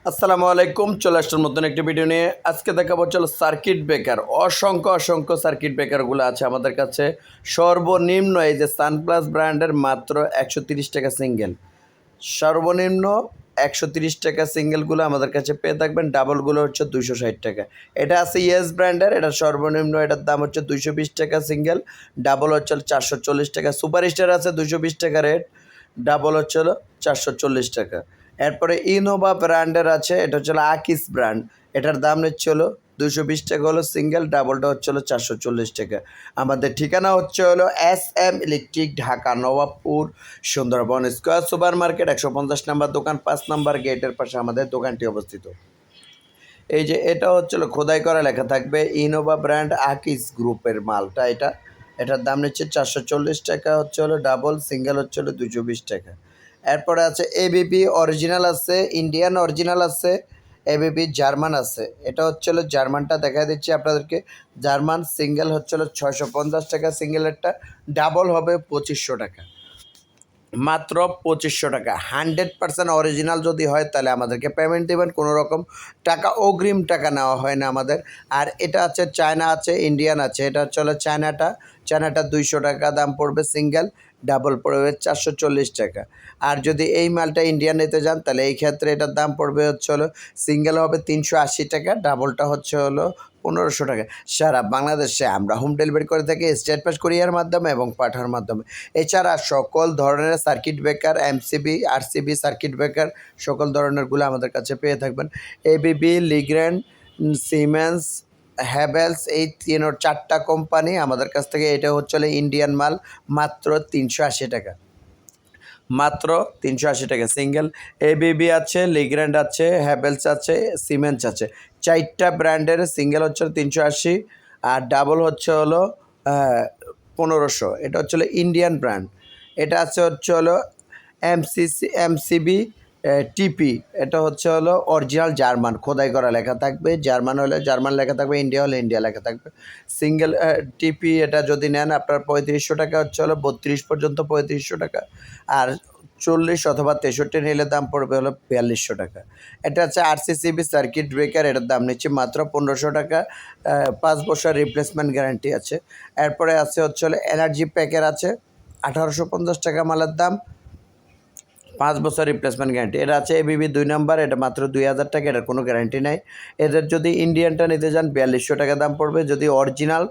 আসসালামু আলাইকুম। চলে আসলাম নতুন একটি ভিডিও নিয়ে। আজকে দেখাবো চলো সার্কিট ব্রেকার। অসংখ্য সার্কিট ব্রেকারগুলো আছে আমাদের কাছে। সর্বনিম্ন এই যে সানপ্লাস ব্র্যান্ডের মাত্র 130 টাকা সিঙ্গেল। সর্বনিম্ন 130 টাকা সিঙ্গেলগুলো আমাদের কাছে পেয়ে থাকবেন। ডাবলগুলো হচ্ছে 260 টাকা। এটা আছে ইয়েস ব্র্যান্ডের, এটা সর্বনিম্ন, এটার দাম হচ্ছে 220 টাকা সিঙ্গেল। ডাবল হচ্ছে 440 টাকা। সুপারস্টার আছে 220 টাকা রেট, ডাবল হচ্ছে 440 টাকা। এরপরে ইনোভা ব্র্যান্ডের আছে, এটা হচ্ছে আকিস ব্র্যান্ড, এটার দাম হচ্ছে 220 টাকা হলো সিঙ্গেল, ডাবলটা হচ্ছে 440 টাকা। আমাদের ঠিকানা হচ্ছে SM electric, Dhaka Nawabpur, Sundarban square super market, 150 number দোকান, 5 নাম্বার গেটের পাশে আমাদের দোকানটি অবস্থিত। এই যে এটা হচ্ছে খোদাই করা লেখা থাকবে ইনোভা ব্র্যান্ড আকিস গ্রুপের মালটা। এটার দাম নিচ্ছে 440 টাকা, হচ্ছে ডাবল, সিঙ্গেল হচ্ছে 220 টাকা। এরপরে আছে ABB অরিজিনাল আছে, ইন্ডিয়ান অরিজিনাল আছে, ABB জার্মান আছে। এটা হচ্ছে জার্মানটা দেখা দিচ্ছি আপনাদেরকে। জার্মান সিঙ্গেল হচ্ছে 650 টাকা সিঙ্গেলেরটা, ডাবল হবে 2500 টাকা। মাত্র 2500 টাকা। 100% অরিজিনাল যদি হয় তাহলে আমাদেরকে পেমেন্ট দেবেন, কোনো রকম টাকা অগ্রিম টাকা নেওয়া হয় না আমাদের। আর এটা আছে চায়না আছে, ইন্ডিয়ান আছে। এটা হচ্ছে চায়নাটা 200 টাকা দাম পড়বে সিঙ্গেল, ডাবল পড়বে 440 টাকা। আর যদি এই মালটা ইন্ডিয়ান নিতে যান তাহলে এই ক্ষেত্রে এটার দাম পড়বে হচ্ছে সিঙ্গেল হবে 380 টাকা, ডাবলটা হচ্ছে 1500 টাকা। সারা বাংলাদেশে আমরা হোম ডেলিভারি করে থাকি স্টেট পাস কুরিয়ার মাধ্যমে এবং পাঠার মাধ্যমে। এছাড়া সকল ধরনের circuit breaker, MCB RCB circuit breaker সকল ধরনেরগুলো আমাদের কাছে পেয়ে থাকবেন। ABB, লিগ্র্যান্ড, সিমেন্স, হ্যাভেলস, এই 4টা কোম্পানি আমাদের কাছ থেকে। এটা হচ্ছে ইন্ডিয়ান মাল, মাত্র 380 টাকা, মাত্র 380 টাকা সিঙ্গেল। ABB আছে, লিগ্র্যান্ড আছে, হ্যাভেলস আছে, সিমেন্স আছে। 4টা ব্র্যান্ডের সিঙ্গেল হচ্ছে 380 আর ডাবল হচ্ছে 1500। এটা হচ্ছে ইন্ডিয়ান ব্র্যান্ড। এটা আছে হচ্ছে MCB TP, এটা হচ্ছে অরিজিনাল জার্মান, খোদাই করা লেখা থাকবে। জার্মান হলে জার্মান লেখা থাকবে, ইন্ডিয়া হলে ইন্ডিয়া লেখা থাকবে। সিঙ্গেল TP এটা যদি নেন আপনার 3500 টাকা হচ্ছে 32 পর্যন্ত 3500 টাকা। আর 40 অথবা 63 নিলে দাম পড়বে 4200 টাকা। এটা হচ্ছে RCCB সার্কিট ব্রেকার, এটার দাম নিচ্ছে মাত্র 1500 টাকা। 5 বছর রিপ্লেসমেন্ট গ্যারান্টি আছে। এরপরে আছে হচ্ছে এনার্জি প্যাকের আছে 1850 টাকা মালের দাম, 5 বছর রিপ্লেসমেন্ট গ্যারান্টি। এটা আছে ABB 2 নাম্বার, এটা মাত্র 2000 টাকা, এটার কোনো গ্যারান্টি নাই। এদের যদি ইন্ডিয়ানটা নিতে যান 4200 টাকা দাম পড়বে। যদি অরিজিনাল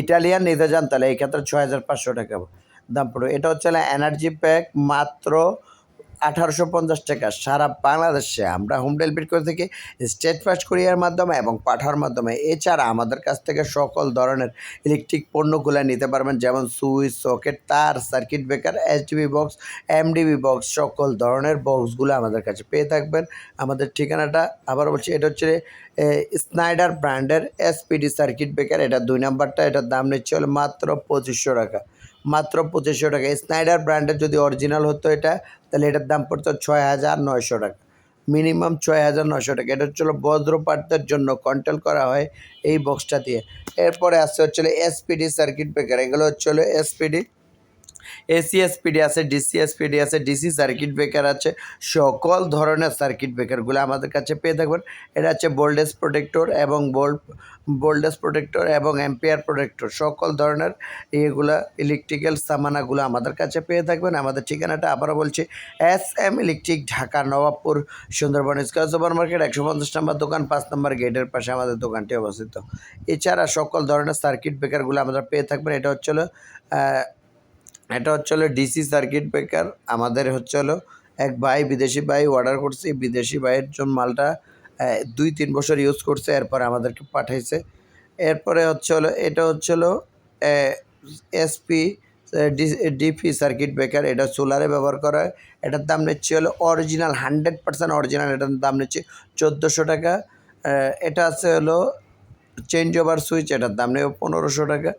ইটালিয়ান নিতে যান তাহলে এই ক্ষেত্রে 6500 টাকা দাম পড়বে। এটা হচ্ছে এনার্জি প্যাক, মাত্র 1850 টাকা। সারা বাংলাদেশে আমরা হোম ডেলিভারি করে থাকি স্টেট ফাস্ট কুরিয়ার মাধ্যমে এবং পাঠার মাধ্যমে। এছাড়া আমাদের কাছ থেকে সকল ধরনের ইলেকট্রিক পণ্যগুলো নিতে পারবেন, যেমন সুইচ, সকেট, তার, circuit breaker, HDB box, MDB box, সকল ধরনের বক্সগুলো আমাদের কাছে পেয়ে থাকবেন। আমাদের ঠিকানাটা আবার বলছি, এটা হচ্ছে স্নাইডার ব্র্যান্ডের SPD সার্কিট ব্রেকার, এটা 2 নাম্বারটা। এটার দাম নিচ্ছে মাত্র 2500 টাকা, মাত্র 2500 টাকা। স্নাইডার ব্র্যান্ডের যদি অরিজিনাল হতো এটা, তাহলে এটার দাম পড়তো 6900 টাকা, মিনিমাম 6900 টাকা। এটা হচ্ছিলো বজ্রপাতের জন্য কন্ট্রোল করা হয় এই বক্সটা দিয়ে। এরপরে আসছে হচ্ছিলো SPD সার্কিট ব্রেকার, এগুলো হচ্ছিলো SPD, AC SPD আছে, DC SPD আছে, DC সার্কিট ব্রেকার আছে। সকল ধরনের সার্কিট ব্রেকারগুলো আমাদের কাছে পেয়ে থাকবেন। এটা হচ্ছে ভোল্টেজ প্রোটেক্টর এবং ভোল্টেজ প্রোটেক্টর এবং অ্যাম্পিয়ার প্রোটেক্টর, সকল ধরনের এগুলা ইলেকট্রিক্যাল সামানাগুলো আমাদের কাছে পেয়ে থাকবেন। আমাদের ঠিকানাটা আবারও বলছি, SM electric, Dhaka Nawabpur, Sundarban square super market, 150 নম্বর দোকান, 5 নম্বর গেটের পাশে আমাদের দোকানটি অবস্থিত। এছাড়া সকল ধরনের সার্কিট ব্রেকারগুলো আমরা পেয়ে থাকবেন। এটা হচ্ছে DC সার্কিট ব্রেকার। আমাদের হচ্ছে এক ভাই, বিদেশি ভাই অর্ডার করছে, বিদেশি ভাইয়ের জন্য মালটা 2-3 বছর ইউজ করছে, এরপরে আমাদেরকে পাঠাইছে। এরপরে হচ্ছে এটা হচ্ছে SP DP সার্কিট ব্রেকার, এটা সোলারে ব্যবহার করা হয়। এটার দাম নিচ্ছে অরিজিনাল 100% অরিজিনাল, এটার দাম নিচ্ছে 1400 টাকা। এটা আছে চেঞ্জ ওভার সুইচ, এটার দাম নেই 1500 টাকা।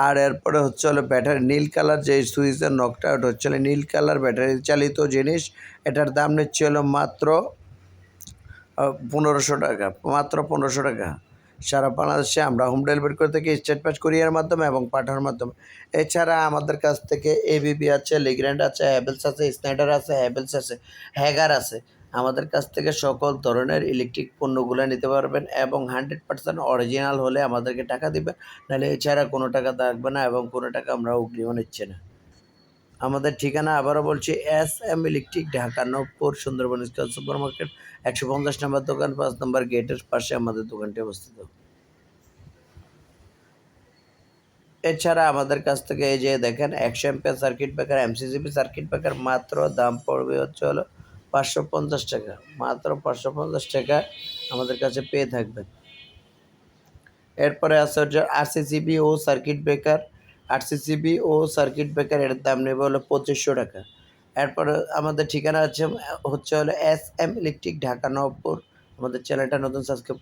আর এরপরে হচ্ছে ব্যাটারি নীল কালার যে সুইচের নকটা, ওটা হচ্ছে নীল কালার ব্যাটারি চালিত জিনিস, এটার দাম নিচ্ছে মাত্র 1500 টাকা, মাত্র 1500 টাকা। সারা বাংলাদেশে আমরা হোম ডেলিভারি করে থাকি স্টেট পাস কুরিয়ার মাধ্যমে এবং পাঠানোর মাধ্যমে। এছাড়া আমাদের কাছ থেকে ABB আছে, লিগ্র্যান্ড আছে, হ্যাভেলস আছে, স্নাইডার আছে, হ্যাভেলস আছে, হ্যাগার আছে। আমাদের কাছ থেকে সকল ধরনের ইলেকট্রিক পণ্যগুলো নিতে পারবেন এবং 100% অরিজিনাল হলে আমাদেরকে টাকা দিবেন, নাহলে এছাড়া কোনো টাকা থাকবে না এবং কোনো টাকা আমরা অগ্রিমও নিচ্ছি না। আমাদের ঠিকানা আবারও বলছি, SM. Electric, Dhaka Nabapur, Sundarban square super market, 150 নম্বর দোকান, 5 নম্বর গেটের পাশে আমাদের দোকানটি অবস্থিত। এছাড়া আমাদের কাছ থেকে এই যে দেখেন 100 ampere circuit breaker, MCCB circuit breaker মাত্র দাম পড়বে হচ্ছে হলো 550 টাকা। মাত্র 550 টাকায় আমাদের কাছে পেয়ে থাকবেন। এরপরে আছে হচ্ছে আরসিসিবি ও সার্কিট ব্রেকার। আরসিসিবি ও সার্কিট ব্রেকার এর দাম নেবে হলো 2500 টাকা। এরপরে আমাদের ঠিকানা হচ্ছে হলো এস.এম. ইলেকট্রিক, ঢাকা নবপুর। আমাদের চ্যানেলটা নতুন সাবস্ক্রাইব